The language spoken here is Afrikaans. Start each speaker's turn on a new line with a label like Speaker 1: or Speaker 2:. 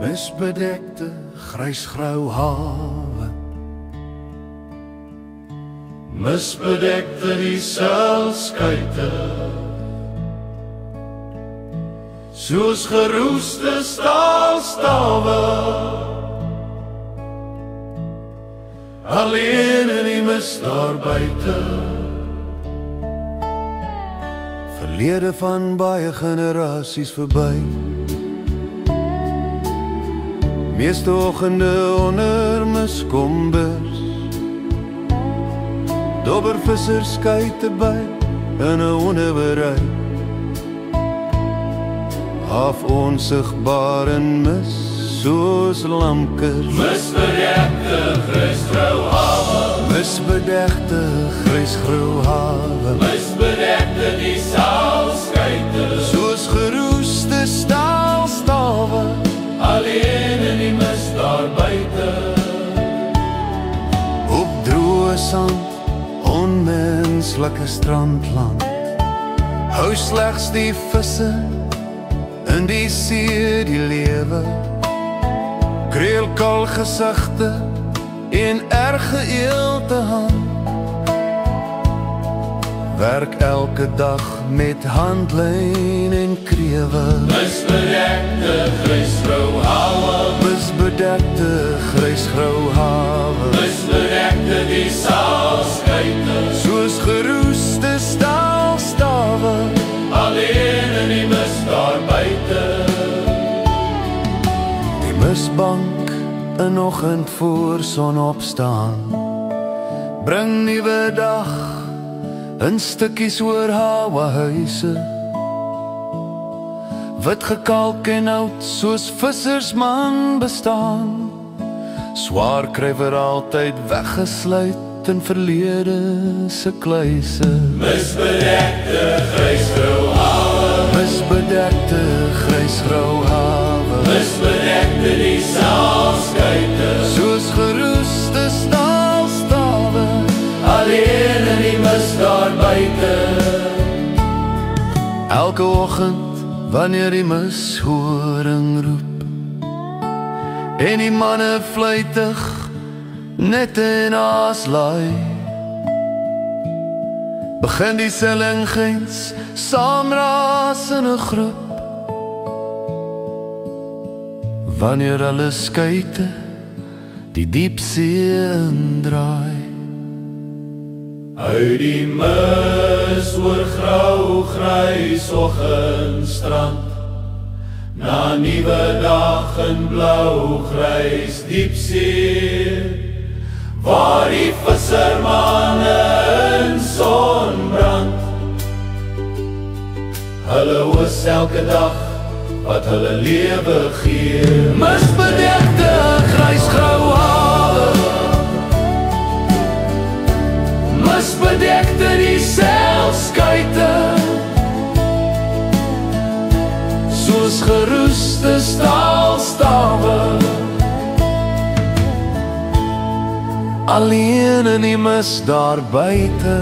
Speaker 1: Misbedekte grysgrauw hawe, misbedekte die seilskuite, soos geroeste staalstawe, alleen in die mis daar buite. Verlede van baie generasies verby, meeste oggende onder miskombers, dobbervissers skuite by in 'n onderberei, half onsigbaar en mis soos lamkers.
Speaker 2: Misbedekte grysgrauw hawe,
Speaker 1: Misbedekte grysgrauw hawe,
Speaker 2: misbedekte die seilskuite,
Speaker 1: soos geroeste staalstawe,
Speaker 2: alleen in die mis daar buite.
Speaker 1: op droë sand, onmenslike strandland, hou slegs die visse in die see die lewe, kreelkal gesigte en erge eelte hand, werk elke dag met handlyn en krewe.
Speaker 2: Misbedekte grysgrauw hawe,
Speaker 1: Misbedekte grysgrauw hawe,
Speaker 2: misbedekte die seilskuite,
Speaker 1: soos geroeste staalstawe,
Speaker 2: alleen in die mis daar buite.
Speaker 1: die misbank 'n oggend voor sonopstaan, bring nuwe dag in stukkies oor hawe huise, wit gekalk en oud soos vissersman bestaan, swaar kry vir altyd weggesluit in verlede se kluise.
Speaker 2: Misbedekte grysgrauw hawe,
Speaker 1: Misbedekte grysgrauw hawe,
Speaker 2: misbedekte die seilskuite,
Speaker 1: soos geroeste staalstawe,
Speaker 2: alleen in die mis daar buite.
Speaker 1: elke oggend wanneer die mishoring roep en die manne vluitig net in aaslaai, begin die sellingens saamraas in 'n groep, wanneer hulle skuite die diepsee indraai.
Speaker 2: Uit die mis oor grauw-grys oggendstrand, na nuwe dag in blauw-grys diepsee, waar die vissermanne in son brand, hulle oes elke dag wat hulle lewe gee.
Speaker 1: Misbedekte grysgrauw hawe, misbedekte die seilskuite, soos geroeste staalstawe, alleen in die mis daar buite.